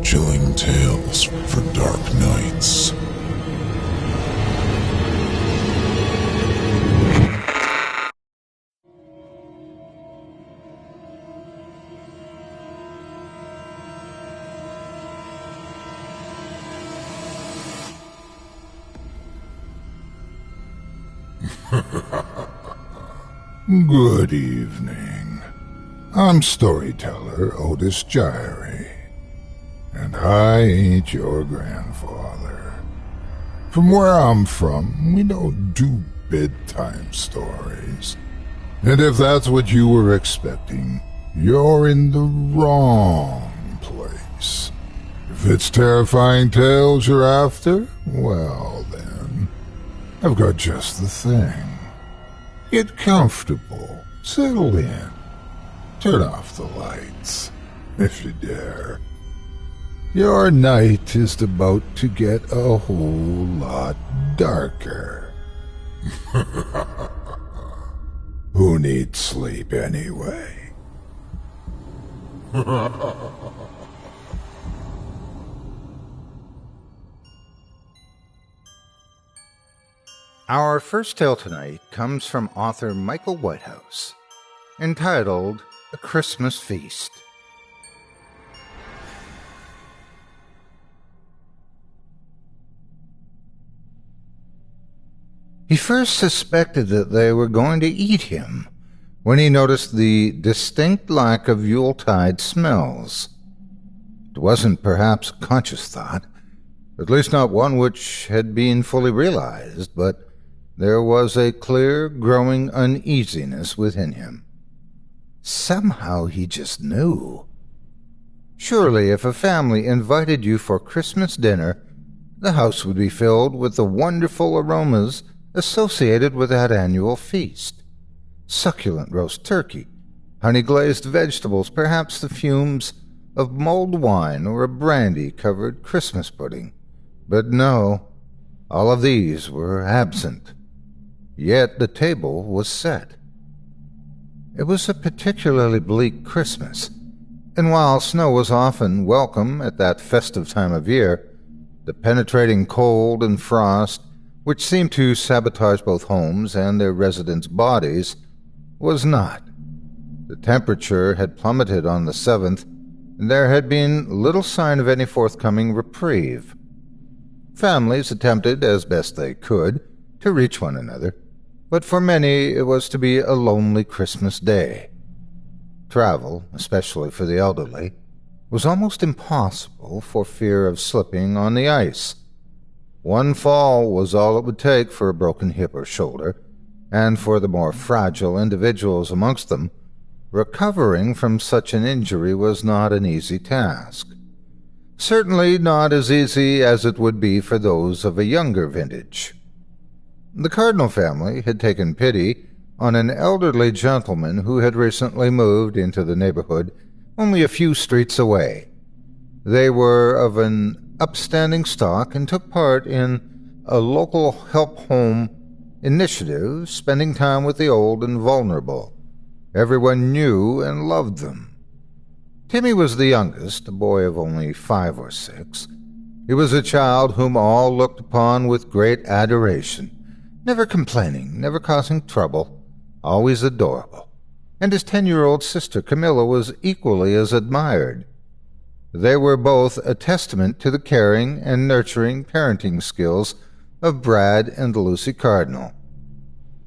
chilling tales for dark nights. Good evening. I'm storyteller Otis Gyrie, and I ain't your grandfather. From where I'm from, we don't do bedtime stories. And if that's what you were expecting, you're in the wrong place. If it's terrifying tales you're after, well then, I've got just the thing. Get comfortable, settle in, turn off the lights, if you dare. Your night is about to get a whole lot darker. Who needs sleep anyway? Our first tale tonight comes from author Michael Whitehouse, entitled A Christmas Feast. He first suspected that they were going to eat him when he noticed the distinct lack of Yuletide smells. It wasn't perhaps a conscious thought, at least not one which had been fully realized, but there was a clear, growing uneasiness within him. Somehow he just knew. Surely if a family invited you for Christmas dinner, the house would be filled with the wonderful aromas associated with that annual feast. Succulent roast turkey, honey-glazed vegetables, perhaps the fumes of mulled wine or a brandy-covered Christmas pudding. But no, all of these were absent. Yet the table was set. It was a particularly bleak Christmas, and while snow was often welcome at that festive time of year, the penetrating cold and frost, which seemed to sabotage both homes and their residents' bodies, was not. The temperature had plummeted on the 7th, and there had been little sign of any forthcoming reprieve. Families attempted, as best they could, to reach one another, but for many it was to be a lonely Christmas day. Travel, especially for the elderly, was almost impossible for fear of slipping on the ice. One fall was all it would take for a broken hip or shoulder, and for the more fragile individuals amongst them, recovering from such an injury was not an easy task. Certainly not as easy as it would be for those of a younger vintage. The Cardinal family had taken pity on an elderly gentleman who had recently moved into the neighborhood only a few streets away. They were of an upstanding stock and took part in a local help home initiative, spending time with the old and vulnerable. Everyone knew and loved them. Timmy was the youngest, a boy of only 5 or 6. He was a child whom all looked upon with great adoration, never complaining, never causing trouble, always adorable. And his 10-year-old sister Camilla was equally as admired. They were both a testament to the caring and nurturing parenting skills of Brad and Lucy Cardinal.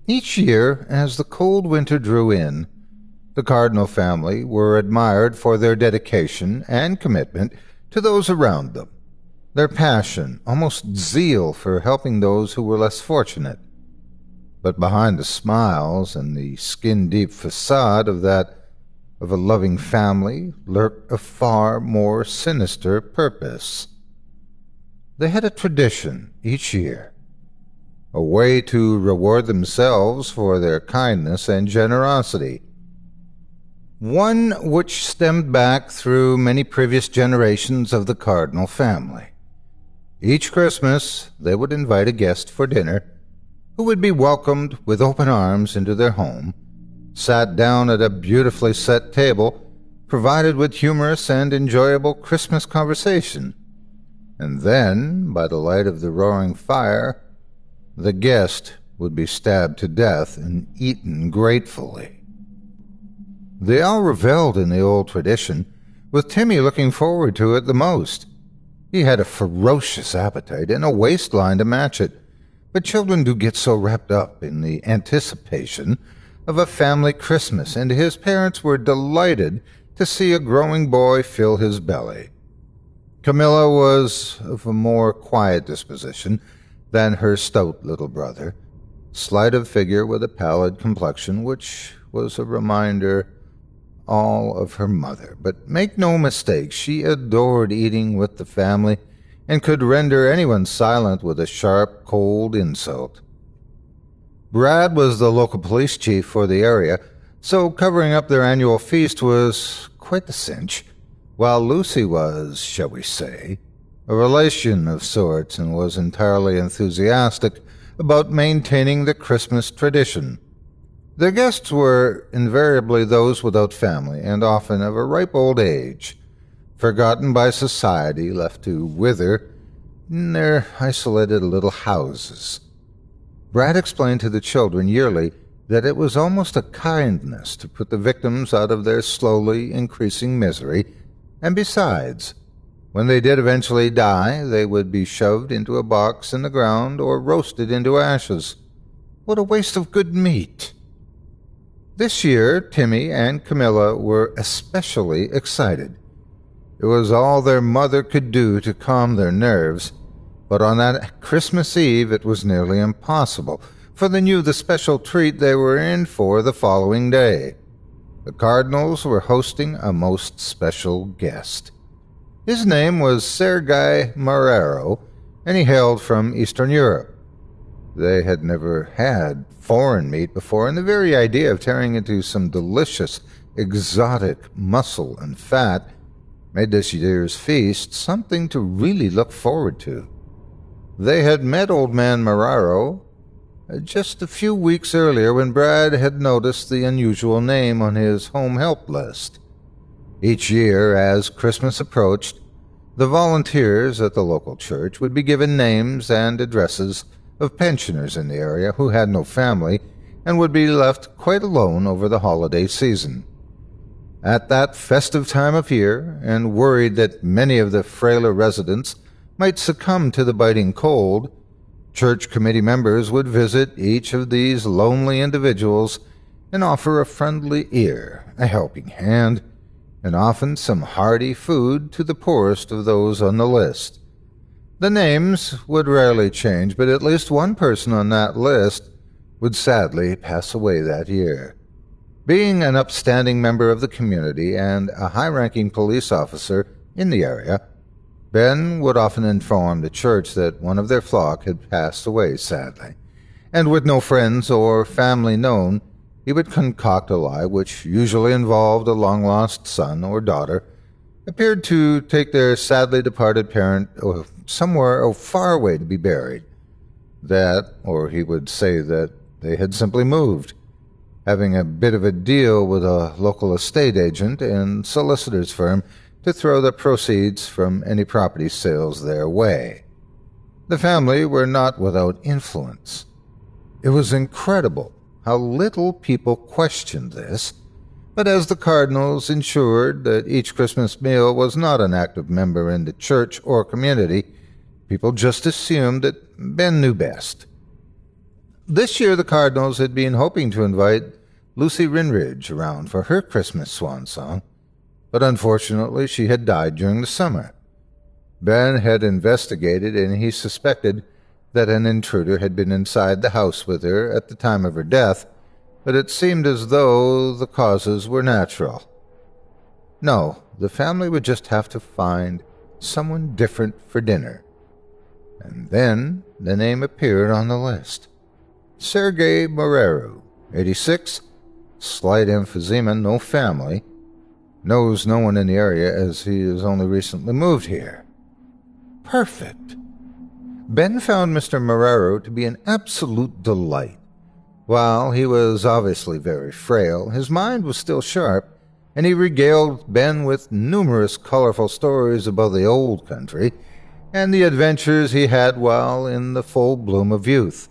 Each year, as the cold winter drew in, the Cardinal family were admired for their dedication and commitment to those around them, their passion, almost zeal for helping those who were less fortunate. But behind the smiles and the skin-deep facade of a loving family lurked a far more sinister purpose. They had a tradition each year, a way to reward themselves for their kindness and generosity, one which stemmed back through many previous generations of the Cardinal family. Each Christmas they would invite a guest for dinner, who would be welcomed with open arms into their home, sat down at a beautifully set table, provided with humorous and enjoyable Christmas conversation. And then, by the light of the roaring fire, the guest would be stabbed to death and eaten gratefully. They all reveled in the old tradition, with Timmy looking forward to it the most. He had a ferocious appetite and a waistline to match it, but children do get so wrapped up in the anticipation of a family Christmas, and his parents were delighted to see a growing boy fill his belly. Camilla was of a more quiet disposition than her stout little brother, slight of figure with a pallid complexion, which was a reminder all of her mother. But make no mistake, she adored eating with the family and could render anyone silent with a sharp, cold insult. Brad was the local police chief for the area, so covering up their annual feast was quite the cinch, while Lucy was, shall we say, a relation of sorts and was entirely enthusiastic about maintaining the Christmas tradition. Their guests were invariably those without family and often of a ripe old age, forgotten by society, left to wither in their isolated little houses. Brad explained to the children yearly that it was almost a kindness to put the victims out of their slowly increasing misery, and besides, when they did eventually die, they would be shoved into a box in the ground or roasted into ashes. What a waste of good meat! This year, Timmy and Camilla were especially excited. It was all their mother could do to calm their nerves, but on that Christmas Eve it was nearly impossible, for they knew the special treat they were in for the following day. The Cardinals were hosting a most special guest. His name was Sergei Marrero, and he hailed from Eastern Europe. They had never had foreign meat before, and the very idea of tearing into some delicious, exotic muscle and fat made this year's feast something to really look forward to. They had met old man Marrero just a few weeks earlier when Brad had noticed the unusual name on his home help list. Each year, as Christmas approached, the volunteers at the local church would be given names and addresses of pensioners in the area who had no family and would be left quite alone over the holiday season. At that festive time of year, and worried that many of the frailer residents might succumb to the biting cold, church committee members would visit each of these lonely individuals and offer a friendly ear, a helping hand, and often some hearty food to the poorest of those on the list. The names would rarely change, but at least one person on that list would sadly pass away that year. Being an upstanding member of the community and a high-ranking police officer in the area, Ben would often inform the church that one of their flock had passed away sadly, and with no friends or family known, he would concoct a lie which usually involved a long-lost son or daughter, appeared to take their sadly departed parent somewhere far away to be buried. That, or he would say that they had simply moved, having a bit of a deal with a local estate agent and solicitor's firm to throw the proceeds from any property sales their way. The family were not without influence. It was incredible how little people questioned this, but as the Cardinals ensured that each Christmas meal was not an active member in the church or community, people just assumed that Ben knew best. This year the Cardinals had been hoping to invite Lucy Rinridge around for her Christmas swan song, but unfortunately she had died during the summer. Ben had investigated, and he suspected that an intruder had been inside the house with her at the time of her death, but it seemed as though the causes were natural. No, the family would just have to find someone different for dinner. And then the name appeared on the list. Sergei Marrero, 86, slight emphysema, no family, knows no one in the area as he has only recently moved here. Perfect. Ben found Mr. Marrero to be an absolute delight. While he was obviously very frail, his mind was still sharp, and he regaled Ben with numerous colorful stories about the old country and the adventures he had while in the full bloom of youth.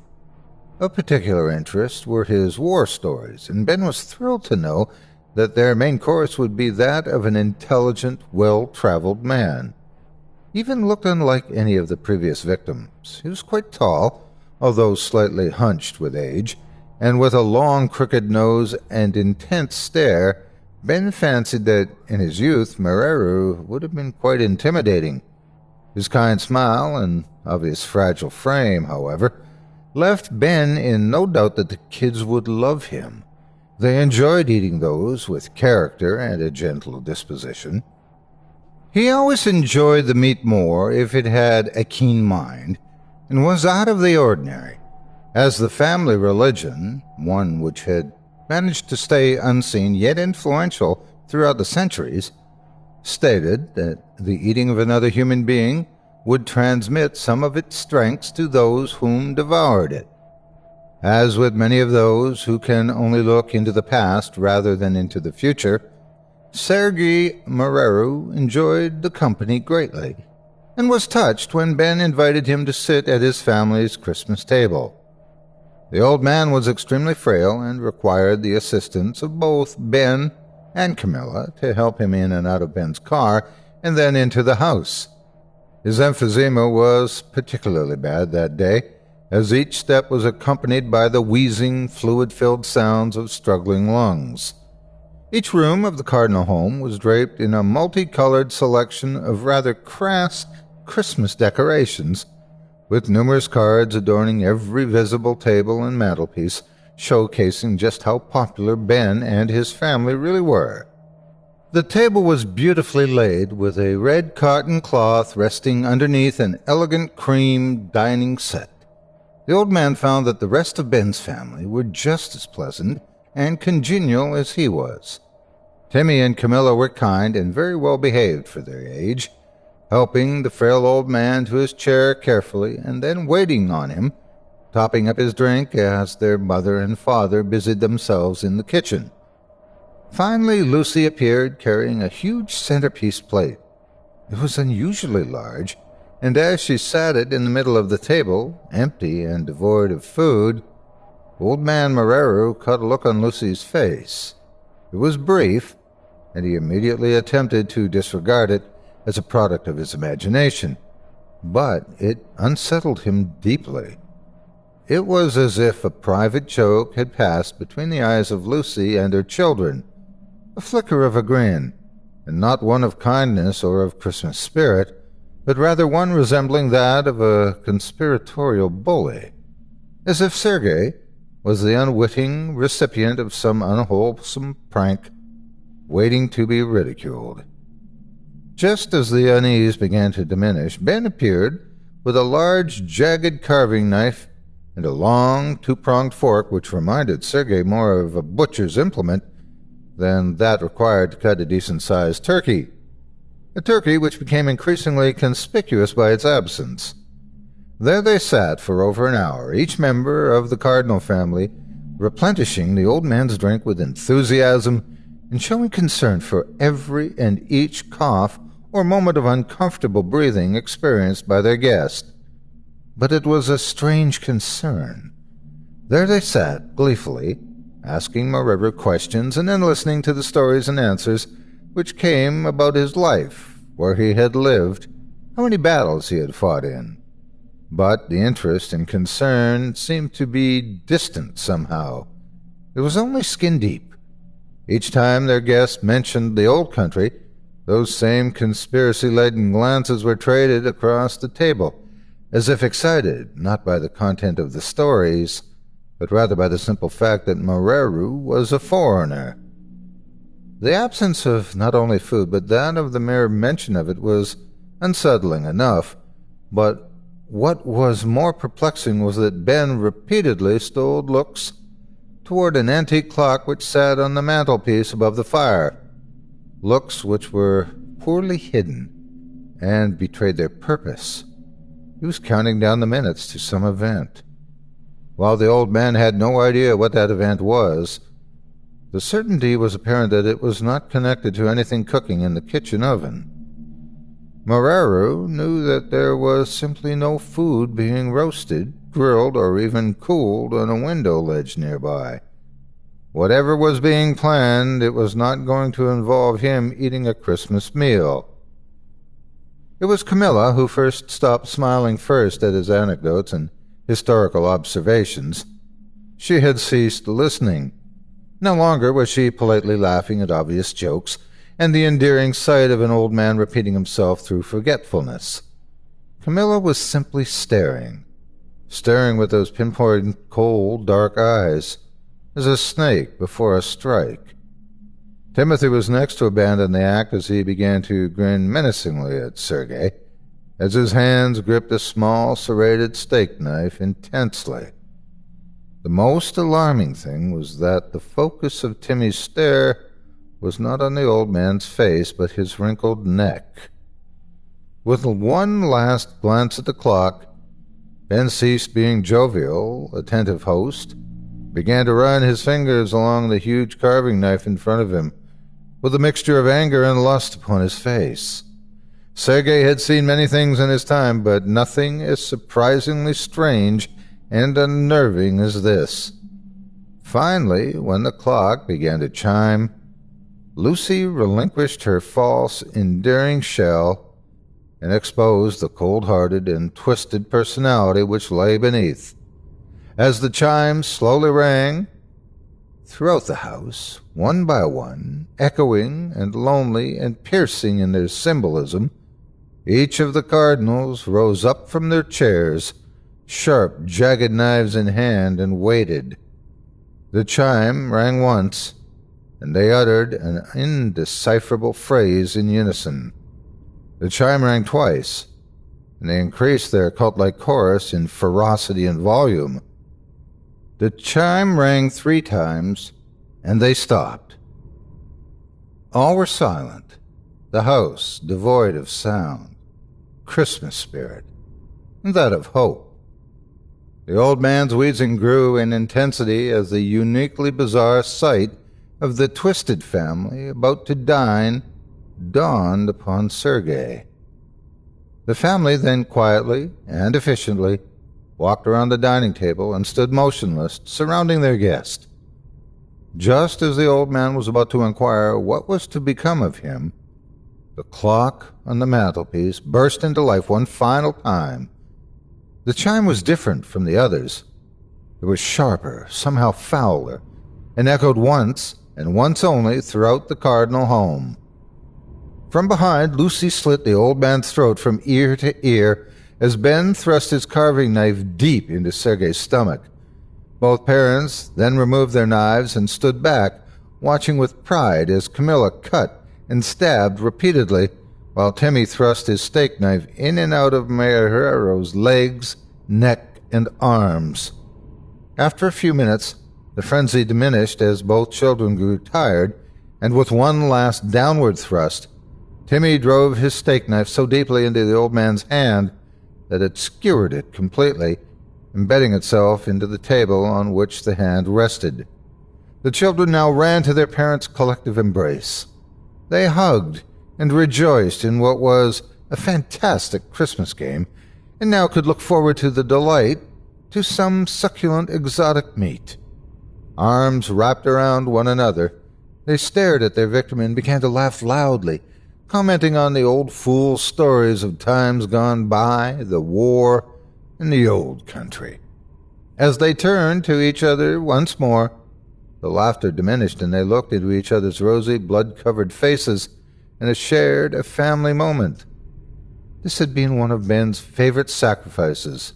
Of particular interest were his war stories, and Ben was thrilled to know that their main course would be that of an intelligent, well-traveled man. He even looked unlike any of the previous victims. He was quite tall, although slightly hunched with age, and with a long, crooked nose and intense stare. Ben fancied that in his youth Moreru would have been quite intimidating. His kind smile and obvious fragile frame, however, left Ben in no doubt that the kids would love him. They enjoyed eating those with character and a gentle disposition. He always enjoyed the meat more if it had a keen mind and was out of the ordinary, as the family religion, one which had managed to stay unseen yet influential throughout the centuries, stated that the eating of another human being would transmit some of its strengths to those whom devoured it. As with many of those who can only look into the past rather than into the future, Sergei Moreru enjoyed the company greatly, and was touched when Ben invited him to sit at his family's Christmas table. The old man was extremely frail and required the assistance of both Ben and Camilla to help him in and out of Ben's car and then into the house. His emphysema was particularly bad that day, as each step was accompanied by the wheezing, fluid-filled sounds of struggling lungs. Each room of the Cardinal home was draped in a multicolored selection of rather crass Christmas decorations, with numerous cards adorning every visible table and mantelpiece, showcasing just how popular Ben and his family really were. The table was beautifully laid, with a red cotton cloth resting underneath an elegant cream dining set. The old man found that the rest of Ben's family were just as pleasant and congenial as he was. Timmy and Camilla were kind and very well behaved for their age, helping the frail old man to his chair carefully and then waiting on him, topping up his drink as their mother and father busied themselves in the kitchen. Finally, Lucy appeared carrying a huge centerpiece plate. It was unusually large, and as she sat it in the middle of the table, empty and devoid of food, old man Moreru caught a look on Lucy's face. It was brief, and he immediately attempted to disregard it as a product of his imagination, but it unsettled him deeply. It was as if a private joke had passed between the eyes of Lucy and her children, a flicker of a grin, and not one of kindness or of Christmas spirit, but rather one resembling that of a conspiratorial bully, as if Sergei was the unwitting recipient of some unwholesome prank waiting to be ridiculed. Just as the unease began to diminish, Ben appeared with a large, jagged carving knife and a long, two-pronged fork which reminded Sergei more of a butcher's implement than that required to cut a decent-sized turkey, a turkey which became increasingly conspicuous by its absence. There they sat for over an hour, each member of the Cardinal family replenishing the old man's drink with enthusiasm and showing concern for every and each cough or moment of uncomfortable breathing experienced by their guest. But it was a strange concern. There they sat, gleefully, asking Moreru questions and then listening to the stories and answers which came about his life, where he had lived, how many battles he had fought in. But the interest and concern seemed to be distant somehow. It was only skin-deep. Each time their guest mentioned the old country, those same conspiracy-laden glances were traded across the table, as if excited not by the content of the stories, but rather by the simple fact that Moreru was a foreigner. The absence of not only food, but that of the mere mention of it was unsettling enough, but what was more perplexing was that Ben repeatedly stole looks toward an antique clock which sat on the mantelpiece above the fire, looks which were poorly hidden and betrayed their purpose. He was counting down the minutes to some event. While the old man had no idea what that event was, The certainty was apparent that it was not connected to anything cooking in the kitchen oven. Moraru knew that there was simply no food being roasted, grilled, or even cooled on a window ledge nearby. Whatever was being planned, it was not going to involve him eating a Christmas meal. It was Camilla who first stopped smiling first at his anecdotes and historical observations. She had ceased listening. No longer was she politely laughing at obvious jokes and the endearing sight of an old man repeating himself through forgetfulness. Camilla was simply staring with those pinpoint cold, dark eyes, as a snake before a strike. Timothy was next to abandon the act as he began to grin menacingly at Sergei, as his hands gripped a small serrated steak knife intensely. The most alarming thing was that the focus of Timmy's stare was not on the old man's face, but his wrinkled neck. With one last glance at the clock, Ben ceased being jovial, attentive host, began to run his fingers along the huge carving knife in front of him, with a mixture of anger and lust upon his face. Sergei had seen many things in his time, but nothing as surprisingly strange and unnerving as this. Finally, when the clock began to chime, Lucy relinquished her false, endearing shell and exposed the cold-hearted and twisted personality which lay beneath. As the chimes slowly rang throughout the house, one by one, echoing and lonely and piercing in their symbolism, each of the cardinals rose up from their chairs, sharp, jagged knives in hand, and waited. The chime rang once, and they uttered an indecipherable phrase in unison. The chime rang twice, and they increased their cult-like chorus in ferocity and volume. The chime rang 3 times, and they stopped. All were silent, the house devoid of sound, Christmas spirit, and that of hope. The old man's wheezing grew in intensity as the uniquely bizarre sight of the twisted family about to dine dawned upon Sergei. The family then quietly and efficiently walked around the dining table and stood motionless, surrounding their guest. Just as the old man was about to inquire what was to become of him, the clock on the mantelpiece burst into life one final time. The chime was different from the others. It was sharper, somehow fouler, and echoed once, and once only, throughout the cardinal home. From behind, Lucy slit the old man's throat from ear to ear as Ben thrust his carving knife deep into Sergei's stomach. Both parents then removed their knives and stood back, watching with pride as Camilla cut and stabbed repeatedly, while Timmy thrust his steak knife in and out of Moraru's legs, neck, and arms. After a few minutes, the frenzy diminished as both children grew tired, and with one last downward thrust, Timmy drove his steak knife so deeply into the old man's hand that it skewered it completely, embedding itself into the table on which the hand rested. The children now ran to their parents' collective embrace. They hugged and rejoiced in what was a fantastic Christmas game, and now could look forward to the delight to some succulent exotic meat. Arms wrapped around one another, they stared at their victim and began to laugh loudly, commenting on the old fool stories of times gone by, the war, and the old country. As they turned to each other once more, the laughter diminished and they looked into each other's rosy, blood-covered faces and shared a family moment. This had been one of Ben's favorite sacrifices,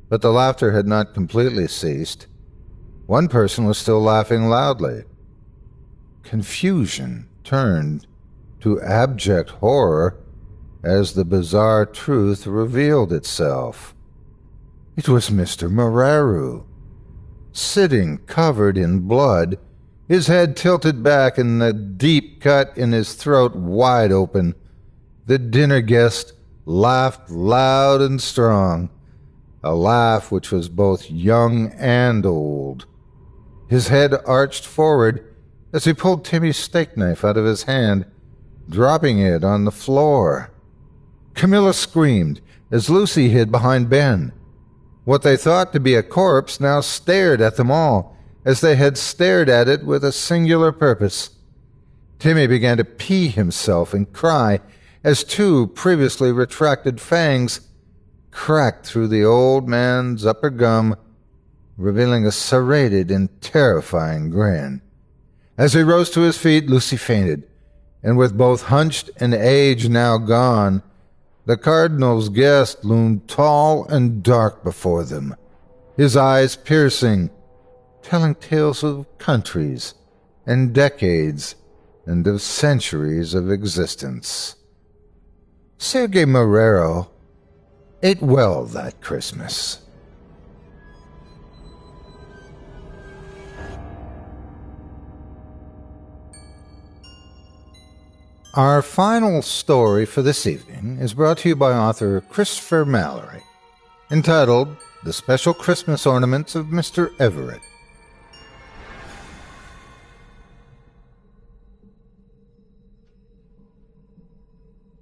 but the laughter had not completely ceased. One person was still laughing loudly. Confusion turned to abject horror as the bizarre truth revealed itself. It was Mr. Moraru, sitting covered in blood, his head tilted back and the deep cut in his throat wide open. The dinner guest laughed loud and strong, a laugh which was both young and old. His head arched forward, as he pulled Timmy's steak knife out of his hand, dropping it on the floor. Camilla screamed as Lucy hid behind Ben. What they thought to be a corpse now stared at them all, as they had stared at it with a singular purpose. Timmy began to pee himself and cry as two previously retracted fangs cracked through the old man's upper gum, revealing a serrated and terrifying grin. As he rose to his feet, Lucy fainted, and with both hunched and age now gone, the Cardinal's guest loomed tall and dark before them, his eyes piercing, telling tales of countries and decades and of centuries of existence. Sergei Marrero ate well that Christmas. Our final story for this evening is brought to you by author Kristopher Mallory, entitled The Special Christmas Ornaments of Mr. Everett.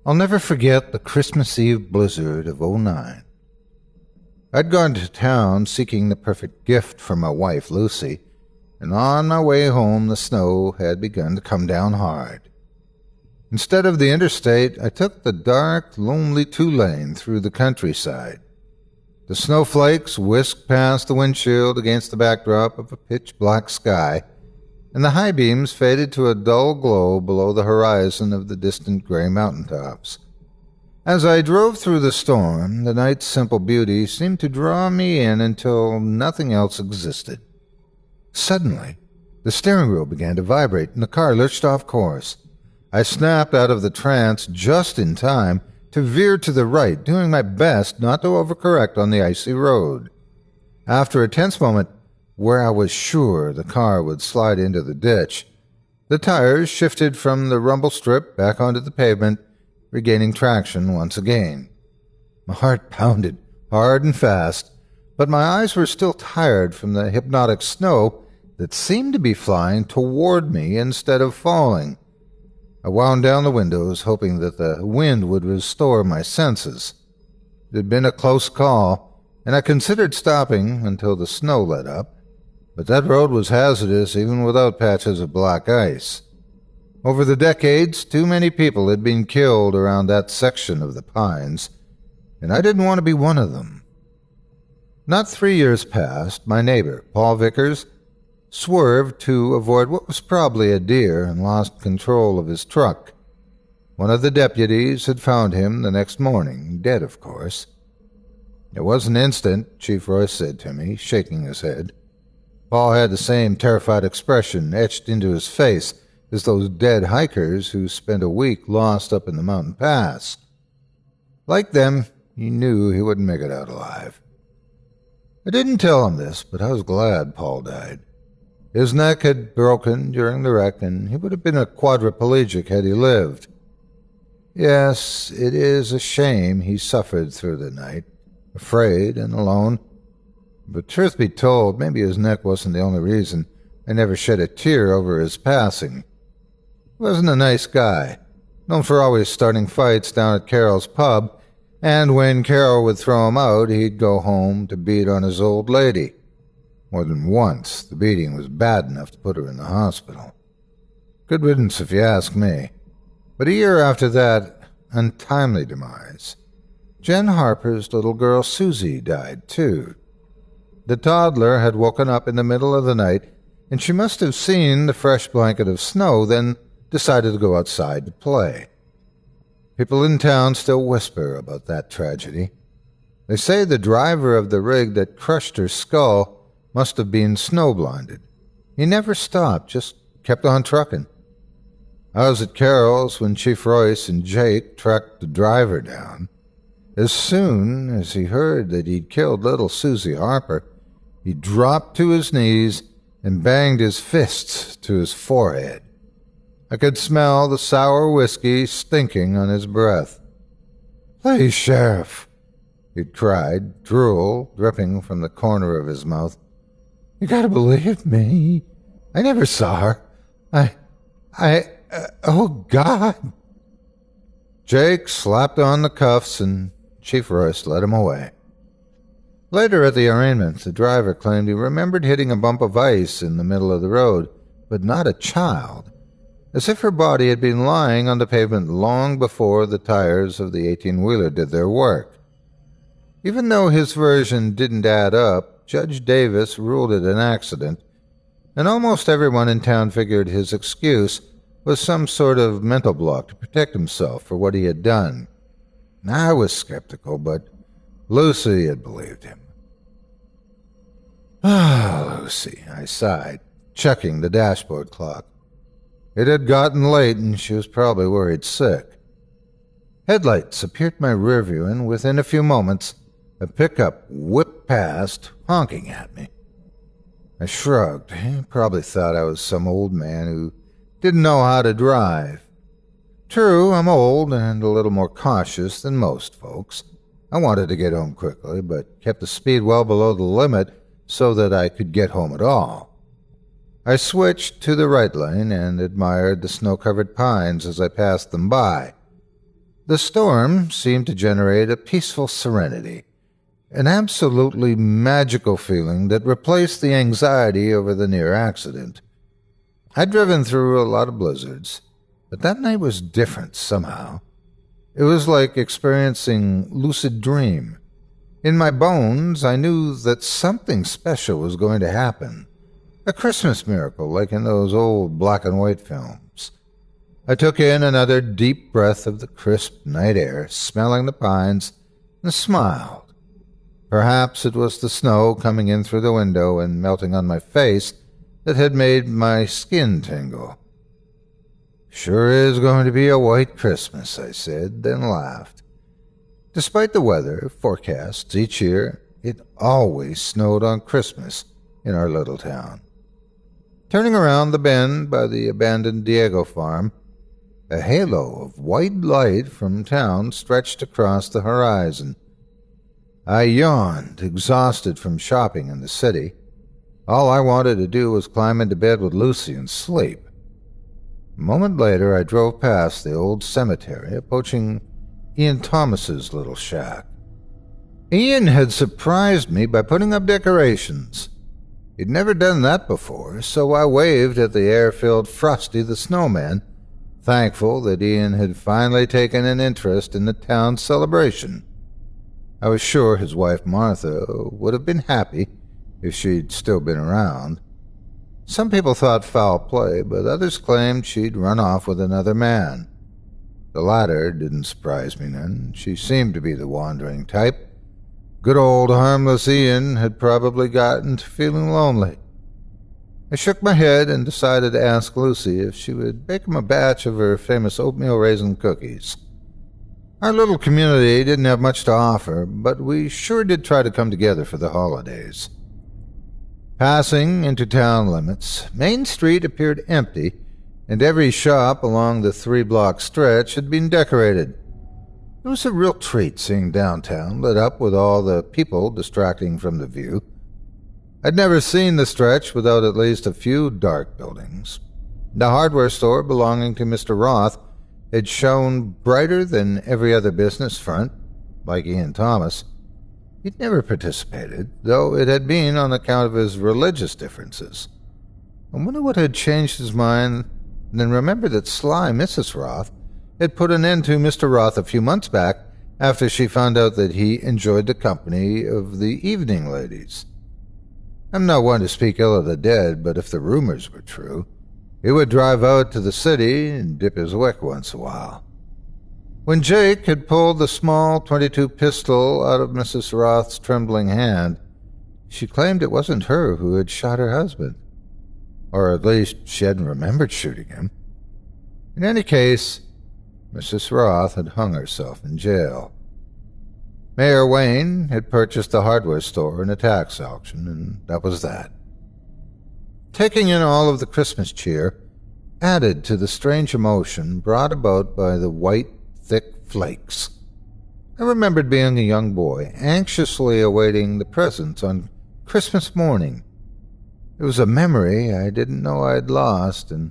I'll never forget the Christmas Eve blizzard of '09. I'd gone to town seeking the perfect gift for my wife, Lucy, and on my way home the snow had begun to come down hard. Instead of the interstate, I took the dark, lonely two-lane through the countryside. The snowflakes whisked past the windshield against the backdrop of a pitch-black sky, and the high beams faded to a dull glow below the horizon of the distant gray mountaintops. As I drove through the storm, the night's simple beauty seemed to draw me in until nothing else existed. Suddenly, the steering wheel began to vibrate, and the car lurched off course. I snapped out of the trance just in time to veer to the right, doing my best not to overcorrect on the icy road. After a tense moment, where I was sure the car would slide into the ditch, the tires shifted from the rumble strip back onto the pavement, regaining traction once again. My heart pounded hard and fast, but my eyes were still tired from the hypnotic snow that seemed to be flying toward me instead of falling. I wound down the windows, hoping that the wind would restore my senses. It had been a close call, and I considered stopping until the snow let up, but that road was hazardous even without patches of black ice. Over the decades, too many people had been killed around that section of the pines, and I didn't want to be one of them. Not 3 years past, my neighbor, Paul Vickers, swerved to avoid what was probably a deer and lost control of his truck. One of the deputies had found him the next morning, dead, of course. It was an instant, Chief Royce said to me, shaking his head. Paul had the same terrified expression etched into his face as those dead hikers who spent a week lost up in the mountain pass. Like them, he knew he wouldn't make it out alive. I didn't tell him this, but I was glad Paul died. His neck had broken during the wreck, and he would have been a quadriplegic had he lived. Yes, it is a shame he suffered through the night, afraid and alone. But truth be told, maybe his neck wasn't the only reason I never shed a tear over his passing. He wasn't a nice guy, known for always starting fights down at Carol's pub, and when Carol would throw him out, he'd go home to beat on his old lady. More than once, the beating was bad enough to put her in the hospital. Good riddance, if you ask me. But a year after that untimely demise, Jen Harper's little girl Susie died, too. The toddler had woken up in the middle of the night, and she must have seen the fresh blanket of snow, then decided to go outside to play. People in town still whisper about that tragedy. They say the driver of the rig that crushed her skull must have been snow-blinded. He never stopped, just kept on trucking. I was at Carol's when Chief Royce and Jake tracked the driver down. As soon as he heard that he'd killed little Susie Harper, he dropped to his knees and banged his fists to his forehead. I could smell the sour whiskey stinking on his breath. "Please, Sheriff," he'd cried, drool dripping from the corner of his mouth. "You gotta believe me. I never saw her. Oh God! Jake slapped on the cuffs and Chief Royce led him away. Later at the arraignment, the driver claimed he remembered hitting a bump of ice in the middle of the road, but not a child, as if her body had been lying on the pavement long before the tires of the 18-wheeler did their work. Even though his version didn't add up, Judge Davis ruled it an accident, and almost everyone in town figured his excuse was some sort of mental block to protect himself for what he had done. I was skeptical, but Lucy had believed him. Ah, Lucy, I sighed, checking the dashboard clock. It had gotten late, and she was probably worried sick. Headlights appeared in my rearview, and within a few moments, a pickup whipped past, honking at me. I shrugged. He probably thought I was some old man who didn't know how to drive. True, I'm old and a little more cautious than most folks. I wanted to get home quickly, but kept the speed well below the limit so that I could get home at all. I switched to the right lane and admired the snow-covered pines as I passed them by. The storm seemed to generate a peaceful serenity, an absolutely magical feeling that replaced the anxiety over the near accident. I'd driven through a lot of blizzards, but that night was different somehow. It was like experiencing lucid dream. In my bones, I knew that something special was going to happen. A Christmas miracle, like in those old black-and-white films. I took in another deep breath of the crisp night air, smelling the pines, and smiled. Perhaps it was the snow coming in through the window and melting on my face that had made my skin tingle. "Sure is going to be a white Christmas," I said, then laughed. Despite the weather forecasts each year, it always snowed on Christmas in our little town. Turning around the bend by the abandoned Diego farm, a halo of white light from town stretched across the horizon. I yawned, exhausted from shopping in the city. All I wanted to do was climb into bed with Lucy and sleep. A moment later, I drove past the old cemetery, approaching Ian Thomas's little shack. Ian had surprised me by putting up decorations. He'd never done that before, so I waved at the air-filled Frosty the Snowman, thankful that Ian had finally taken an interest in the town's celebration. I was sure his wife Martha would have been happy if she'd still been around. Some people thought foul play, but others claimed she'd run off with another man. The latter didn't surprise me none. She seemed to be the wandering type. Good old harmless Ian had probably gotten to feeling lonely. I shook my head and decided to ask Lucy if she would bake him a batch of her famous oatmeal raisin cookies. Our little community didn't have much to offer, but we sure did try to come together for the holidays. Passing into town limits, Main Street appeared empty, and every shop along the 3-block stretch had been decorated. It was a real treat seeing downtown lit up with all the people distracting from the view. I'd never seen the stretch without at least a few dark buildings. The hardware store belonging to Mr. Roth had shone brighter than every other business front, like Ian Thomas. He'd never participated, though it had been on account of his religious differences. I wonder what had changed his mind, and then remembered that sly Mrs. Roth had put an end to Mr. Roth a few months back after she found out that he enjoyed the company of the evening ladies. I'm not one to speak ill of the dead, but if the rumors were true, he would drive out to the city and dip his wick once in a while. When Jake had pulled the small .22 pistol out of Mrs. Roth's trembling hand, she claimed it wasn't her who had shot her husband. Or at least she hadn't remembered shooting him. In any case, Mrs. Roth had hung herself in jail. Mayor Wayne had purchased the hardware store in a tax auction, and that was that. Taking in all of the Christmas cheer added to the strange emotion brought about by the white, thick flakes. I remembered being a young boy, anxiously awaiting the presents on Christmas morning. It was a memory I didn't know I'd lost, and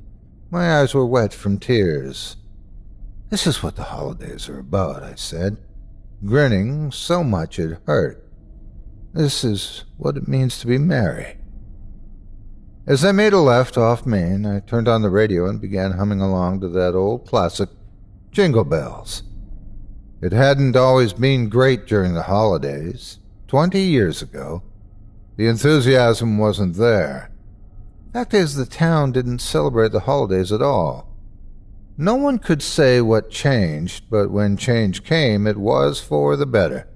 My eyes were wet from tears. "This is what the holidays are about," I said, grinning so much it hurt. "This is what it means to be merry." As I made a left off Main, I turned on the radio and began humming along to that old classic, Jingle Bells. It hadn't always been great during the holidays. 20 years ago, the enthusiasm wasn't there. Fact is, the town didn't celebrate the holidays at all. No one could say what changed, but when change came, it was for the better.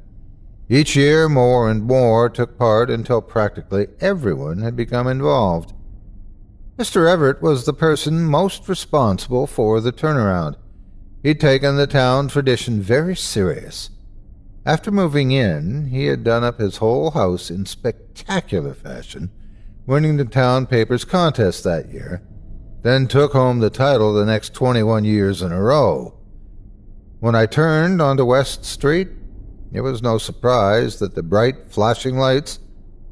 Each year, more and more took part until practically everyone had become involved. Mr. Everett was the person most responsible for the turnaround. He'd taken the town tradition very serious. After moving in, he had done up his whole house in spectacular fashion, winning the town paper's contest that year, then took home the title the next 21 years in a row. When I turned onto West Street, it was no surprise that the bright, flashing lights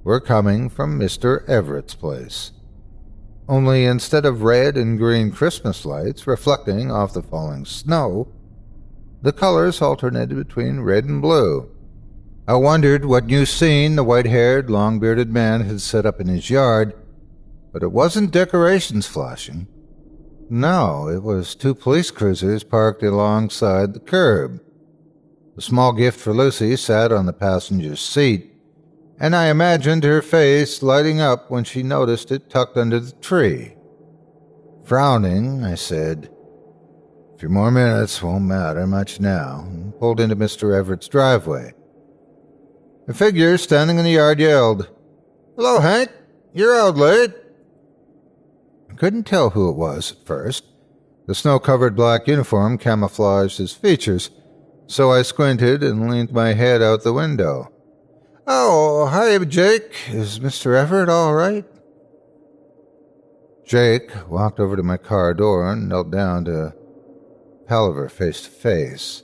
were coming from Mr. Everett's place. Only instead of red and green Christmas lights reflecting off the falling snow, the colors alternated between red and blue. I wondered what new scene the white-haired, long-bearded man had set up in his yard, but it wasn't decorations flashing. No, it was 2 police cruisers parked alongside the curb. A small gift for Lucy sat on the passenger's seat, and I imagined her face lighting up when she noticed it tucked under the tree. Frowning, I said, "A few more minutes won't matter much now," and pulled into Mr. Everett's driveway. A figure standing in the yard yelled, "Hello, Hank. You're out late." I couldn't tell who it was at first. The snow-covered black uniform camouflaged his features, so I squinted and leaned my head out the window. "Oh, hi, Jake. Is Mr. Everett all right?" Jake walked over to my car door and knelt down to palaver face to face.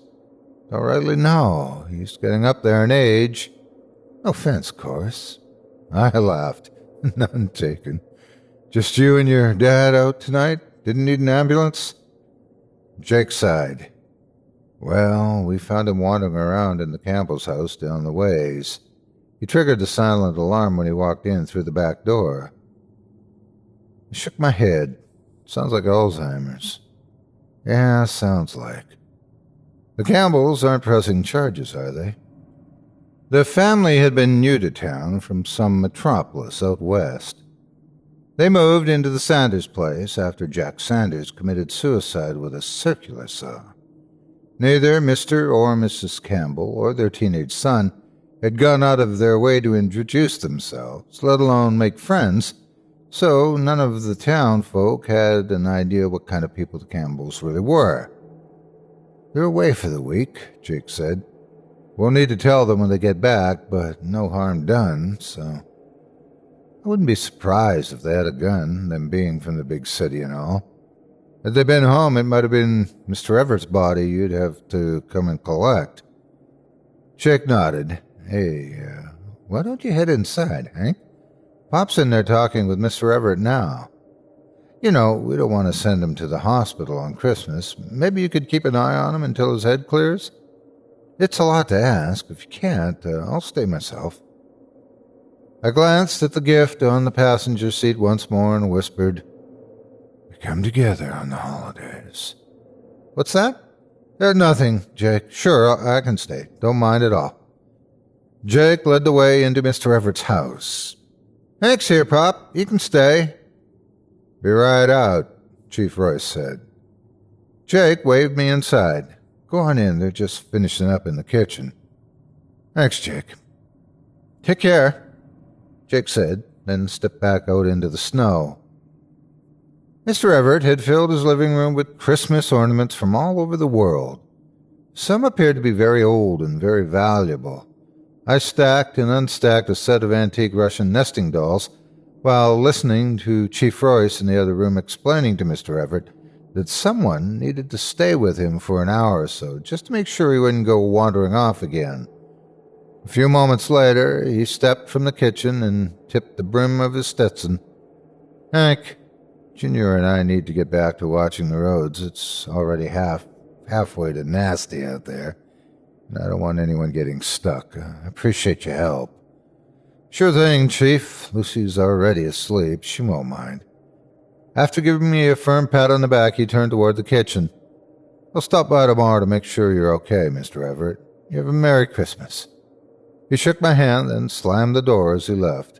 "Don't rightly know. He's getting up there in age. No offense, of course." I laughed. "None taken. Just you and your dad out tonight? Didn't need an ambulance?" Jake sighed. "Well, we found him wandering around in the Campbell's house down the ways. He triggered the silent alarm when he walked in through the back door." I shook my head. "Sounds like Alzheimer's." "Yeah, sounds like. The Campbells aren't pressing charges, are they?" The family had been new to town from some metropolis out west. They moved into the Sanders place after Jack Sanders committed suicide with a circular saw. Neither Mr. or Mrs. Campbell or their teenage son had gone out of their way to introduce themselves, let alone make friends, so none of the town folk had an idea what kind of people the Campbells really were. "They're away for the week," Jake said. "We'll need to tell them when they get back, but no harm done, so I wouldn't be surprised if they had a gun, them being from the big city and all. Had they been home, it might have been Mr. Everett's body you'd have to come and collect." Jake nodded. "Hey, why don't you head inside, Hank? Pop's in there talking with Mr. Everett now. You know, we don't want to send him to the hospital on Christmas. Maybe you could keep an eye on him until his head clears? It's a lot to ask. If you can't, I'll stay myself." I glanced at the gift on the passenger seat once more and whispered, "We come together on the holidays." "What's that?" Nothing, Jake. Sure, I can stay. Don't mind at all." Jake led the way into Mr. Everett's house. "Hank's here, Pop. You can stay." "Be right out," Chief Royce said. Jake waved me inside. "Go on in. They're just finishing up in the kitchen." "Thanks, Jake." "Take care," Jake said, then stepped back out into the snow. Mr. Everett had filled his living room with Christmas ornaments from all over the world. Some appeared to be very old and very valuable. I stacked and unstacked a set of antique Russian nesting dolls while listening to Chief Royce in the other room explaining to Mr. Everett that someone needed to stay with him for an hour or so just to make sure he wouldn't go wandering off again. A few moments later, he stepped from the kitchen and tipped the brim of his Stetson. "Hank, Junior and I need to get back to watching the roads. It's already halfway to nasty out there, and I don't want anyone getting stuck. I appreciate your help." "Sure thing, Chief. Lucy's already asleep. She won't mind." After giving me a firm pat on the back, he turned toward the kitchen. "I'll stop by tomorrow to make sure you're okay, Mr. Everett. You have a Merry Christmas." He shook my hand and slammed the door as he left.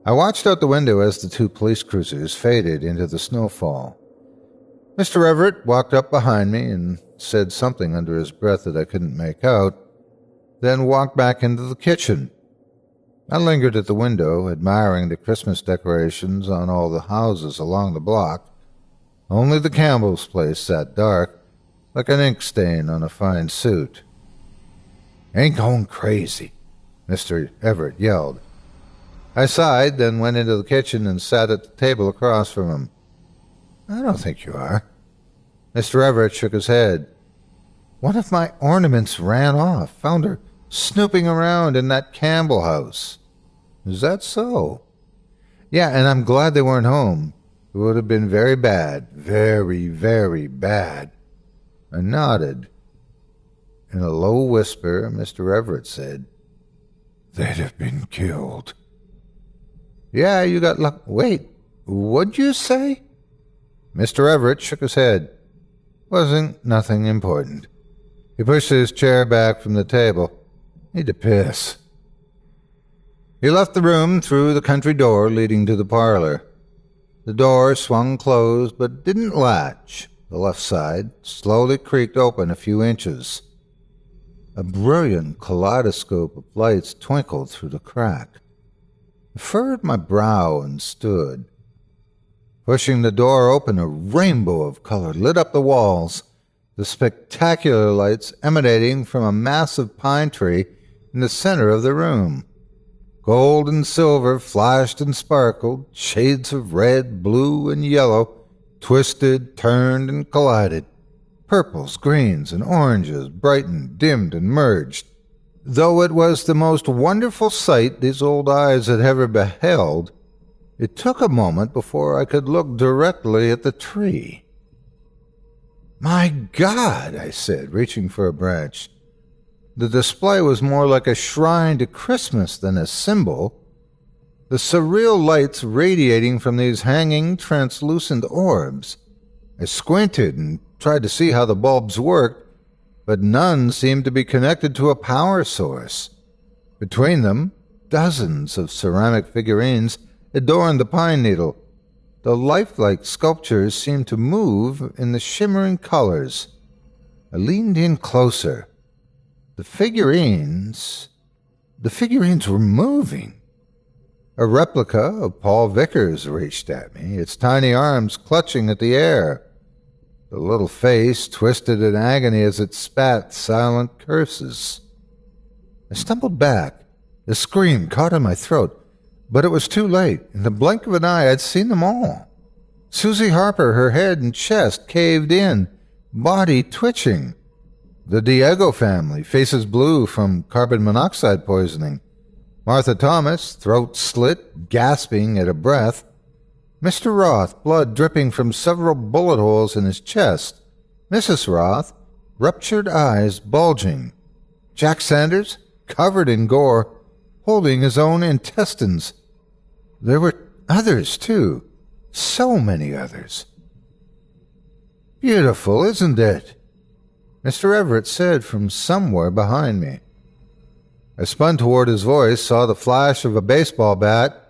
I watched out the window as the 2 police cruisers faded into the snowfall. Mr. Everett walked up behind me and said something under his breath that I couldn't make out, then walked back into the kitchen. I lingered at the window, admiring the Christmas decorations on all the houses along the block. Only the Campbell's place sat dark, like an ink stain on a fine suit. "Ain't going crazy," Mr. Everett yelled. I sighed, then went into the kitchen and sat at the table across from him. "I don't think you are." Mr. Everett shook his head. "One of my ornaments ran off. Found her snooping around in that Campbell house." "Is that so?" "Yeah, and I'm glad they weren't home. It would have been very bad. Very, very bad." I nodded. In a low whisper, Mr. Everett said, "They'd have been killed." "Yeah, you got luck." "Wait, what'd you say?" Mr. Everett shook his head. "Wasn't nothing important." He pushed his chair back from the table. "Need to piss." He left the room through the country door leading to the parlor. The door swung closed but didn't latch. The left side slowly creaked open a few inches. A brilliant kaleidoscope of lights twinkled through the crack. I furrowed my brow and stood. Pushing the door open, a rainbow of color lit up the walls, the spectacular lights emanating from a massive pine tree in the center of the room. Gold and silver flashed and sparkled, shades of red, blue, and yellow twisted, turned, and collided. Purples, greens, and oranges brightened, dimmed, and merged. Though it was the most wonderful sight these old eyes had ever beheld, it took a moment before I could look directly at the tree. "My God," I said, reaching for a branch. The display was more like a shrine to Christmas than a symbol. The surreal lights radiating from these hanging, translucent orbs. I squinted and tried to see how the bulbs worked, but none seemed to be connected to a power source. Between them, dozens of ceramic figurines adorned the pine needle. The lifelike sculptures seemed to move in the shimmering colors. I leaned in closer. The figurines were moving. A replica of Paul Vickers reached at me, its tiny arms clutching at the air. The little face twisted in agony as it spat silent curses. I stumbled back. A scream caught in my throat, but it was too late. In the blink of an eye, I'd seen them all. Susie Harper, her head and chest caved in, body twitching. The Diego family, faces blue from carbon monoxide poisoning. Martha Thomas, throat slit, gasping at a breath. Mr. Roth, blood dripping from several bullet holes in his chest. Mrs. Roth, ruptured eyes bulging. Jack Sanders, covered in gore, holding his own intestines. There were others, too. So many others. "Beautiful, isn't it?" Mr. Everett said from somewhere behind me. I spun toward his voice, saw the flash of a baseball bat,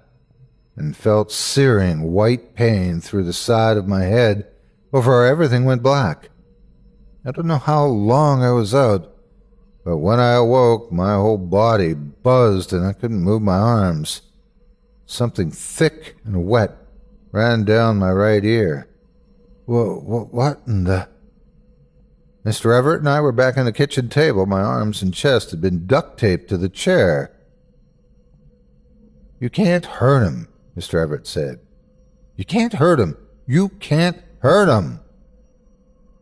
and felt searing white pain through the side of my head before everything went black. I don't know how long I was out, but when I awoke, my whole body buzzed and I couldn't move my arms. Something thick and wet ran down my right ear. What in the... Mr. Everett and I were back on the kitchen table. My arms and chest had been duct-taped to the chair. "You can't hurt him," Mr. Everett said. "You can't hurt him. You can't hurt him."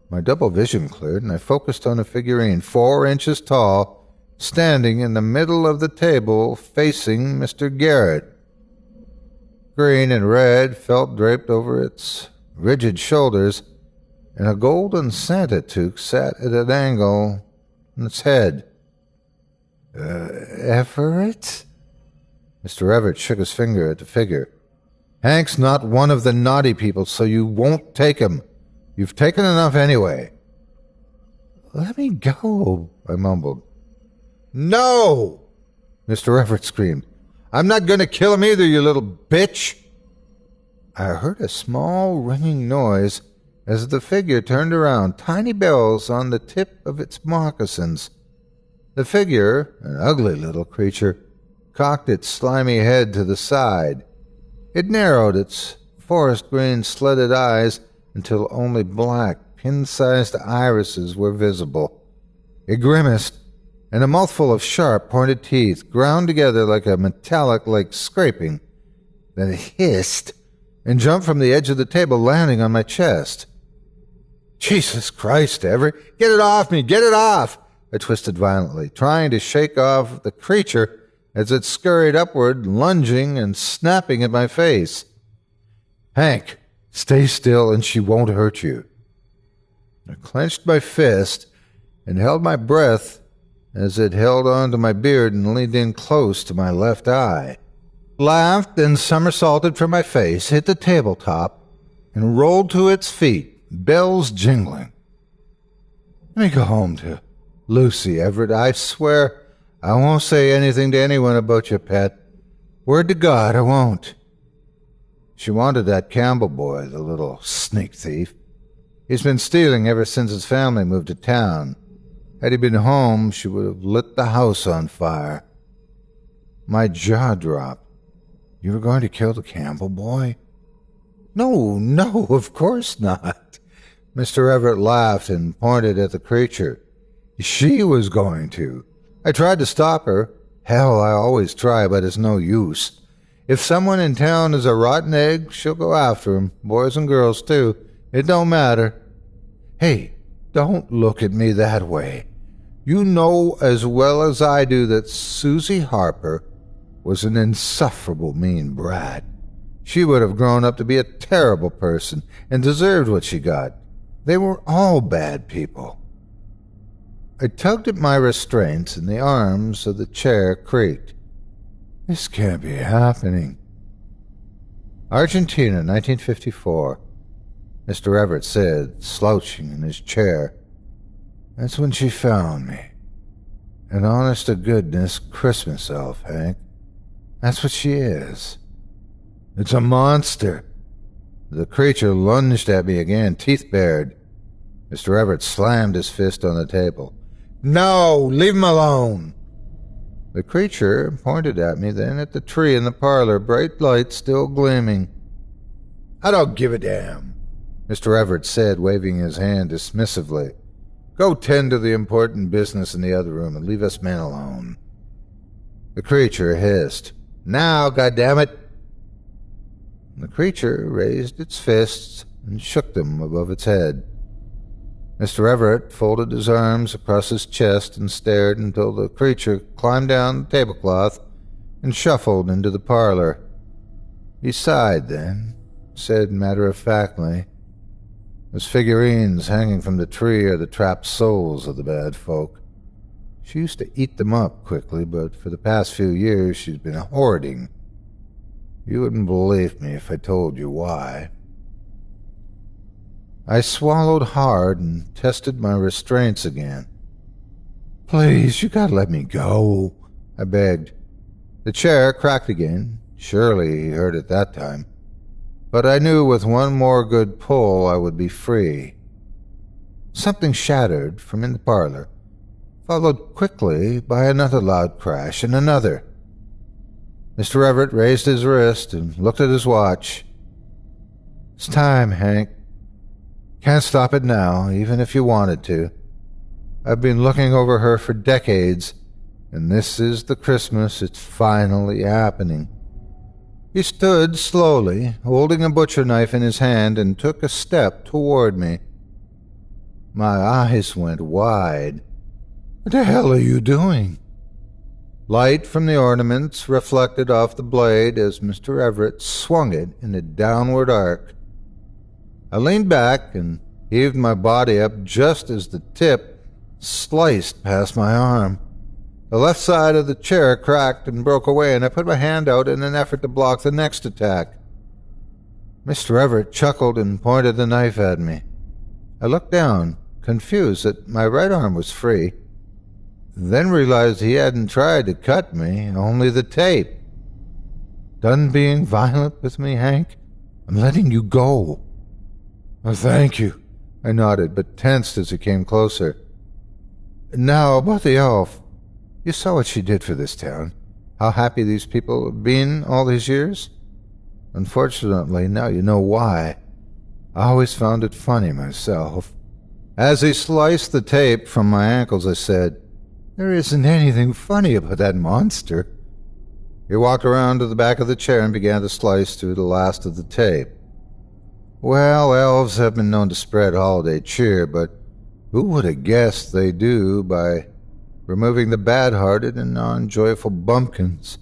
My double vision cleared, and I focused on a figurine 4 inches tall, standing in the middle of the table facing Mr. Garrett. green and red felt draped over its rigid shoulders, and a golden Santa toque sat at an angle on its head. Everett? Mr. Everett shook his finger at the figure. Hank's not one of the naughty people, so you won't take him. You've taken enough anyway. Let me go, I mumbled. No! Mr. Everett screamed. I'm not going to kill him either, you little bitch! I heard a small ringing noise as the figure turned around, tiny bells on the tip of its moccasins. The figure, an ugly little creature, cocked its slimy head to the side. It narrowed its forest-green slitted eyes until only black, pin-sized irises were visible. It grimaced, and a mouthful of sharp, pointed teeth ground together like a metallic-like scraping. Then it hissed and jumped from the edge of the table, landing on my chest. Jesus Christ, Everett! Get it off me! Get it off! I twisted violently, trying to shake off the creature as it scurried upward, lunging and snapping at my face. Hank, stay still and she won't hurt you. I clenched my fist and held my breath as it held onto my beard and leaned in close to my left eye. Laughed and somersaulted from my face, hit the tabletop, and rolled to its feet, bells jingling. Let me go home to Lucy, Everett. I swear I won't say anything to anyone about your pet. Word to God, I won't. She wanted that Campbell boy, the little sneak thief. He's been stealing ever since his family moved to town. Had he been home, she would have lit the house on fire. My jaw dropped. You were going to kill the Campbell boy? No, of course not. Mr. Everett laughed and pointed at the creature. She was going to. I tried to stop her. Hell, I always try, but it's no use. If someone in town is a rotten egg, she'll go after him, boys and girls too. It don't matter. Hey, don't look at me that way. You know as well as I do that Susie Harper was an insufferable mean brat. She would have grown up to be a terrible person and deserved what she got. They were all bad people. I tugged at my restraints and the arms of the chair creaked. This can't be happening. Argentina, 1954. Mr. Everett said, slouching in his chair. That's when she found me. An honest-to-goodness Christmas elf, Hank. That's what she is. It's a monster. The creature lunged at me again, teeth bared. Mr. Everett slammed his fist on the table. No, leave him alone. The creature pointed at me, then at the tree in the parlor, bright light still gleaming. I don't give a damn, Mr. Everett said, waving his hand dismissively. Go tend to the important business in the other room and leave us men alone. The creature hissed. Now, goddammit! The creature raised its fists and shook them above its head. Mr. Everett folded his arms across his chest and stared until the creature climbed down the tablecloth and shuffled into the parlor. He sighed then, said matter-of-factly, "Those figurines hanging from the tree are the trapped souls of the bad folk. She used to eat them up quickly, but for the past few years she's been hoarding. You wouldn't believe me if I told you why." I swallowed hard and tested my restraints again. "Please, you gotta let me go," I begged. The chair cracked again. Surely he heard it that time. But I knew with one more good pull I would be free. Something shattered from in the parlor, followed quickly by another loud crash and another. Mr. Everett raised his wrist and looked at his watch. "It's time, Hank. Can't stop it now, even if you wanted to. I've been looking over her for decades, and this is the Christmas it's finally happening." He stood slowly, holding a butcher knife in his hand, and took a step toward me. My eyes went wide. "What the hell are you doing?" Light from the ornaments reflected off the blade as Mr. Everett swung it in a downward arc. I leaned back and heaved my body up just as the tip sliced past my arm. The left side of the chair cracked and broke away, and I put my hand out in an effort to block the next attack. Mr. Everett chuckled and pointed the knife at me. I looked down, confused that my right arm was free, then realized he hadn't tried to cut me, only the tape. Done being violent with me, Hank? I'm letting you go. Oh, thank you, I nodded, but tensed as he came closer. Now, about the elf. You saw what she did for this town. How happy these people have been all these years? Unfortunately, now you know why. I always found it funny myself. As he sliced the tape from my ankles, I said, "There isn't anything funny about that monster." He walked around to the back of the chair and began to slice through the last of the tape. Well, elves have been known to spread holiday cheer, but who would have guessed they do by removing the bad-hearted and non-joyful bumpkins?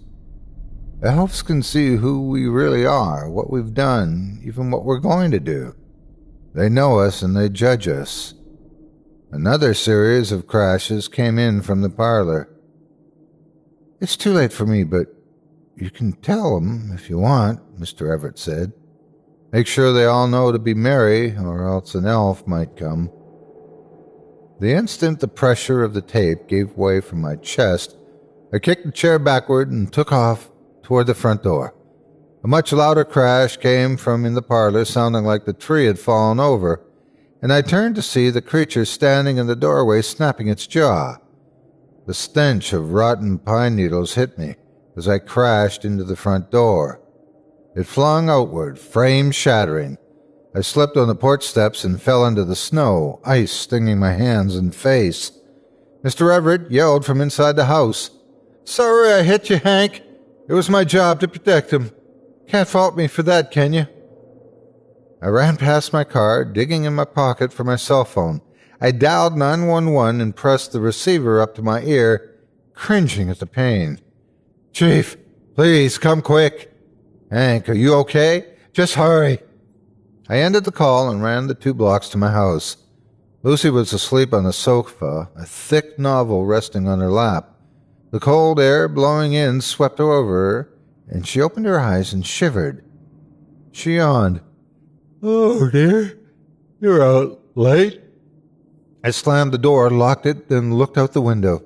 Elves can see who we really are, what we've done, even what we're going to do. They know us and they judge us. Another series of crashes came in from the parlor. "It's too late for me, but you can tell them if you want," Mr. Everett said. "Make sure they all know to be merry, or else an elf might come." The instant the pressure of the tape gave way from my chest, I kicked the chair backward and took off toward the front door. A much louder crash came from in the parlor, sounding like the tree had fallen over, and I turned to see the creature standing in the doorway snapping its jaw. The stench of rotten pine needles hit me as I crashed into the front door. It flung outward, frame shattering. I slipped on the porch steps and fell into the snow, ice stinging my hands and face. Mr. Everett yelled from inside the house. "Sorry I hit you, Hank. It was my job to protect him. Can't fault me for that, can you?" I ran past my car, digging in my pocket for my cell phone. I dialed 911 and pressed the receiver up to my ear, cringing at the pain. "Chief, please come quick." "Hank, are you okay? Just hurry." I ended the call and ran the 2 blocks to my house. Lucy was asleep on the sofa, a thick novel resting on her lap. The cold air blowing in swept over her, and she opened her eyes and shivered. She yawned. "Oh, dear, you're out late." I slammed the door, locked it, then looked out the window.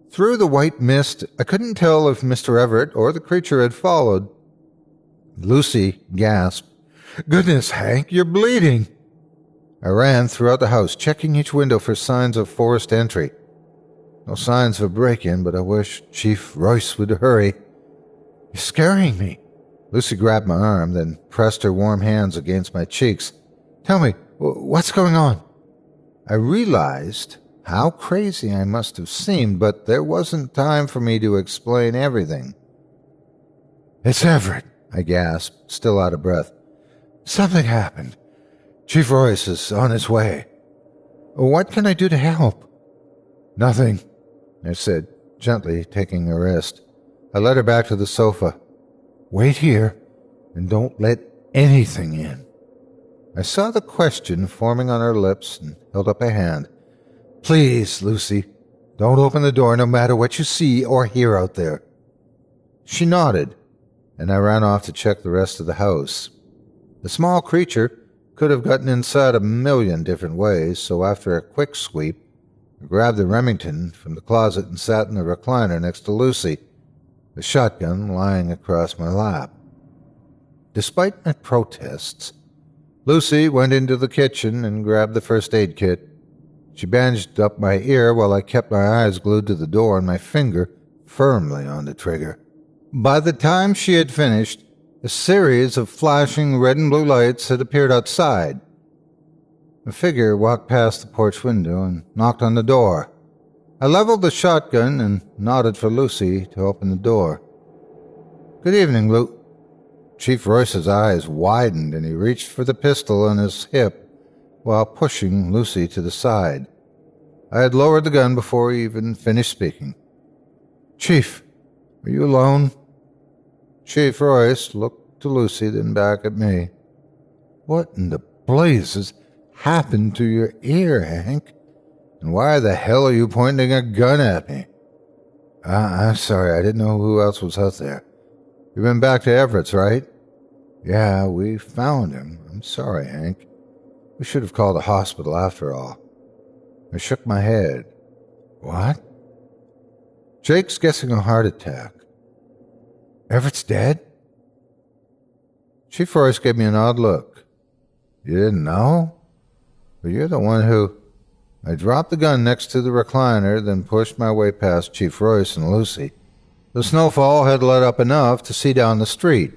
Through the white mist, I couldn't tell if Mr. Everett or the creature had followed. Lucy gasped. "Goodness, Hank, you're bleeding." I ran throughout the house, checking each window for signs of forced entry. No signs of a break-in, but I wish Chief Royce would hurry. "You're scaring me." Lucy grabbed my arm, then pressed her warm hands against my cheeks. "Tell me, what's going on?" I realized how crazy I must have seemed, but there wasn't time for me to explain everything. "It's Everett," I gasped, still out of breath. "Something happened. Chief Royce is on his way." "What can I do to help?" "Nothing," I said, gently taking her wrist. I led her back to the sofa. "Wait here, and don't let anything in." I saw the question forming on her lips and held up a hand. "Please, Lucy, don't open the door no matter what you see or hear out there." She nodded, and I ran off to check the rest of the house. The small creature could have gotten inside a million different ways, so after a quick sweep, I grabbed the Remington from the closet and sat in the recliner next to Lucy, the shotgun lying across my lap. Despite my protests, Lucy went into the kitchen and grabbed the first aid kit. She bandaged up my ear while I kept my eyes glued to the door and my finger firmly on the trigger. By the time she had finished, a series of flashing red and blue lights had appeared outside. A figure walked past the porch window and knocked on the door. I leveled the shotgun and nodded for Lucy to open the door. "Good evening, Lu." Chief Royce's eyes widened and he reached for the pistol on his hip while pushing Lucy to the side. I had lowered the gun before he even finished speaking. Chief, are you alone? Chief Royce looked to Lucy, then back at me. What in the blazes happened to your ear, Hank? And why the hell are you pointing a gun at me? I'm sorry, I didn't know who else was out there. You've been back to Everett's, right? Yeah, we found him. I'm sorry, Hank. We should have called a hospital after all. I shook my head. What? Jake's guessing a heart attack. Everett's dead? Chief Royce gave me an odd look. You didn't know? But you're the one who... I dropped the gun next to the recliner, then pushed my way past Chief Royce and Lucy. The snowfall had let up enough to see down the street.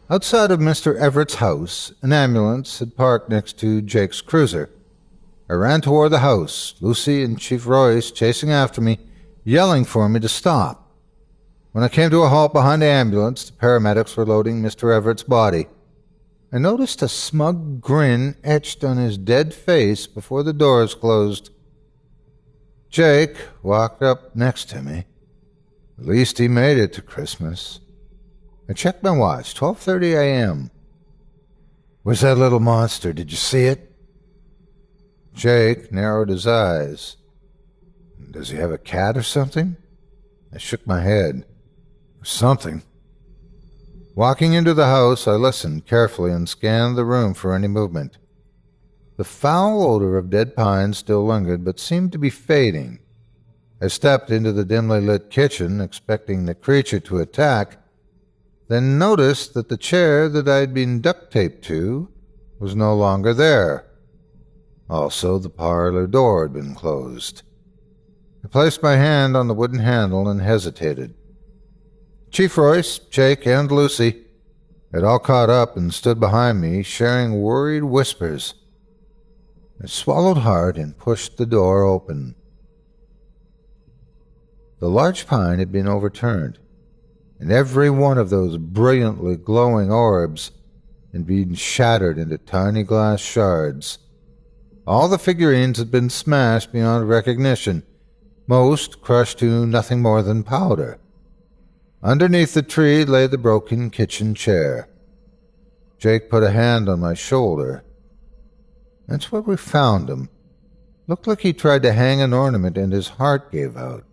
Outside of Mr. Everett's house, an ambulance had parked next to Jake's cruiser. I ran toward the house, Lucy and Chief Royce chasing after me, yelling for me to stop. When I came to a halt behind the ambulance, the paramedics were loading Mr. Everett's body. I noticed a smug grin etched on his dead face before the doors closed. Jake walked up next to me. At least he made it to Christmas. I checked my watch, 12:30 a.m. Where's that little monster? Did you see it? Jake narrowed his eyes. Does he have a cat or something? I shook my head. Something. Walking into the house, I listened carefully and scanned the room for any movement. The foul odor of dead pine still lingered, but seemed to be fading. I stepped into the dimly lit kitchen, expecting the creature to attack, then noticed that the chair that I had been duct-taped to was no longer there. Also, the parlor door had been closed. I placed my hand on the wooden handle and hesitated. Chief Royce, Jake, and Lucy had all caught up and stood behind me, sharing worried whispers. I swallowed hard and pushed the door open. The large pine had been overturned, and every one of those brilliantly glowing orbs had been shattered into tiny glass shards. All the figurines had been smashed beyond recognition, most crushed to nothing more than powder. Underneath the tree lay the broken kitchen chair. Jake put a hand on my shoulder. That's where we found him. Looked like he tried to hang an ornament and his heart gave out.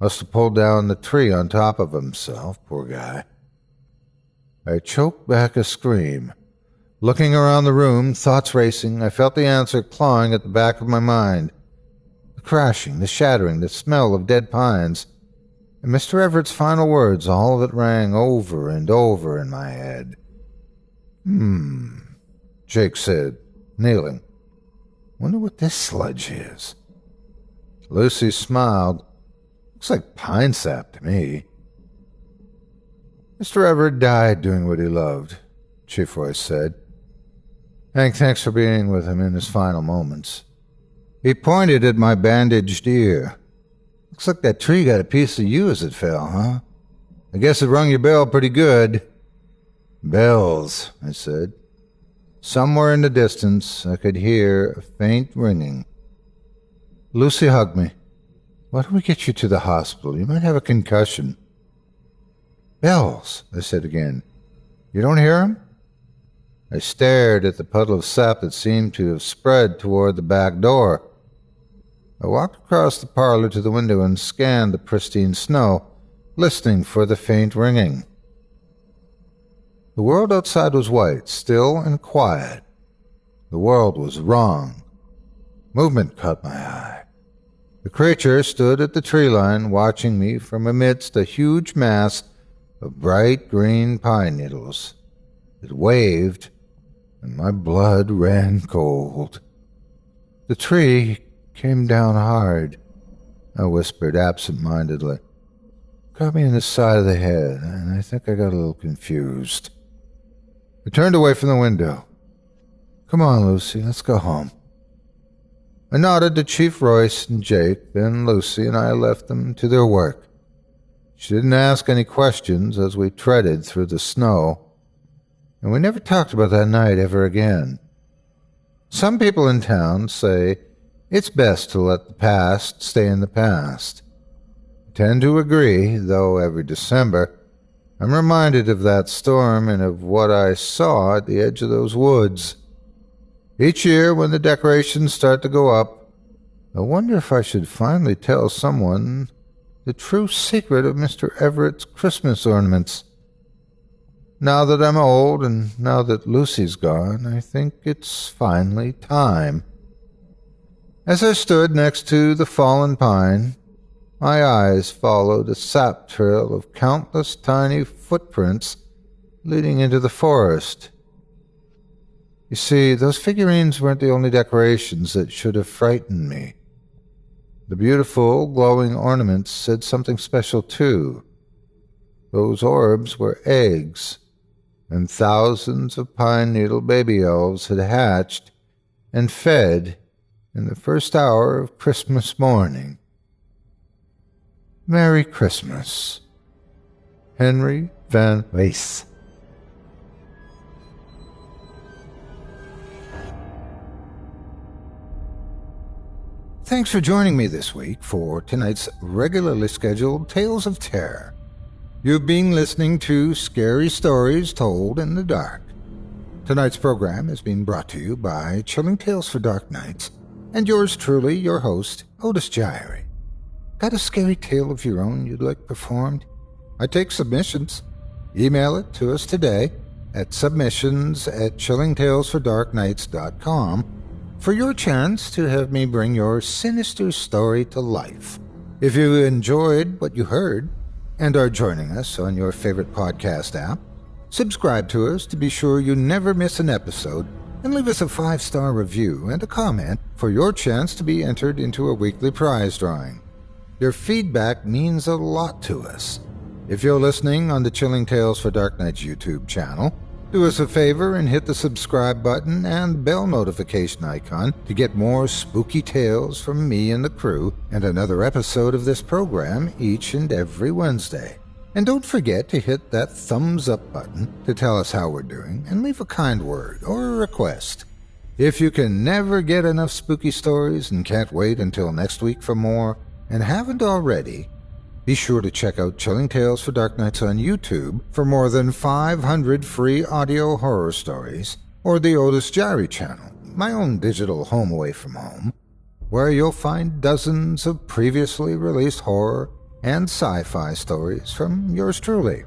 Must have pulled down the tree on top of himself, poor guy. I choked back a scream. Looking around the room, thoughts racing, I felt the answer clawing at the back of my mind. The crashing, the shattering, the smell of dead pines. And Mr. Everett's final words, all of it rang over and over in my head. Jake said, kneeling. Wonder what this sludge is. Lucy smiled. Looks like pine sap to me. Mr. Everett died doing what he loved, Chief Royce said. Hank, thanks for being with him in his final moments. He pointed at my bandaged ear. Looks like that tree got a piece of you as it fell, huh? I guess it rung your bell pretty good. Bells, I said. Somewhere in the distance, I could hear a faint ringing. Lucy hugged me. Why don't we get you to the hospital? You might have a concussion. Bells, I said again. You don't hear them? I stared at the puddle of sap that seemed to have spread toward the back door. I walked across the parlor to the window and scanned the pristine snow, listening for the faint ringing. The world outside was white, still and quiet. The world was wrong. Movement caught my eye. The creature stood at the tree line, watching me from amidst a huge mass of bright green pine needles. It waved, and my blood ran cold. The tree came down hard, I whispered absent-mindedly. Got me in the side of the head, and I think I got a little confused. I turned away from the window. Come on, Lucy, let's go home. I nodded to Chief Royce and Jake, then Lucy and I left them to their work. She didn't ask any questions as we treaded through the snow, and we never talked about that night ever again. Some people in town say it's best to let the past stay in the past. tend to agree, though every December I'm reminded of that storm and of what I saw at the edge of those woods. Each year when the decorations start to go up, I wonder if I should finally tell someone the true secret of Mr. Everett's Christmas ornaments. Now that I'm old and now that Lucy's gone, I think it's finally time. As I stood next to the fallen pine, my eyes followed a sap trail of countless tiny footprints leading into the forest. You see, those figurines weren't the only decorations that should have frightened me. The beautiful, glowing ornaments said something special too. Those orbs were eggs, and thousands of pine needle baby elves had hatched and fed in the first hour of Christmas morning. Merry Christmas. Henry Van Wees. Thanks for joining me this week for tonight's regularly scheduled Tales of Terror. You've been listening to Scary Stories Told in the Dark. Tonight's program is being brought to you by Chilling Tales for Dark Nights and yours truly, your host, Otis Gyrie. Got a scary tale of your own you'd like performed? I take submissions. Email it to us today at submissions@chillingtalesfordarknights.com for your chance to have me bring your sinister story to life. If you enjoyed what you heard and are joining us on your favorite podcast app, subscribe to us to be sure you never miss an episode, and leave us a 5-star review and a comment for your chance to be entered into a weekly prize drawing. Your feedback means a lot to us. If you're listening on the Chilling Tales for Dark Nights YouTube channel, do us a favor and hit the subscribe button and bell notification icon to get more spooky tales from me and the crew and another episode of this program each and every Wednesday. And don't forget to hit that thumbs up button to tell us how we're doing and leave a kind word or a request. If you can never get enough spooky stories and can't wait until next week for more, and haven't already, be sure to check out Chilling Tales for Dark Nights on YouTube for more than 500 free audio horror stories, or the Otis Gyrie channel, my own digital home away from home, where you'll find dozens of previously released horror and sci-fi stories from yours truly.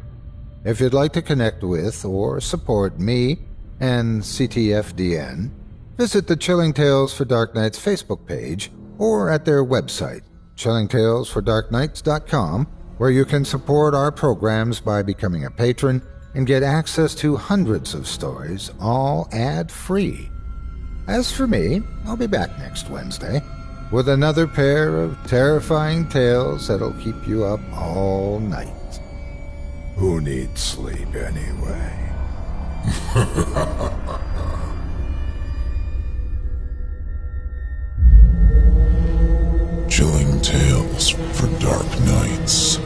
If you'd like to connect with or support me and CTFDN, visit the Chilling Tales for Dark Nights Facebook page or at their website, chillingtalesfordarknights.com, where you can support our programs by becoming a patron and get access to hundreds of stories, all ad-free. As for me, I'll be back next Wednesday with another pair of terrifying tales that'll keep you up all night. Who needs sleep anyway? Chilling Tales for Dark Nights.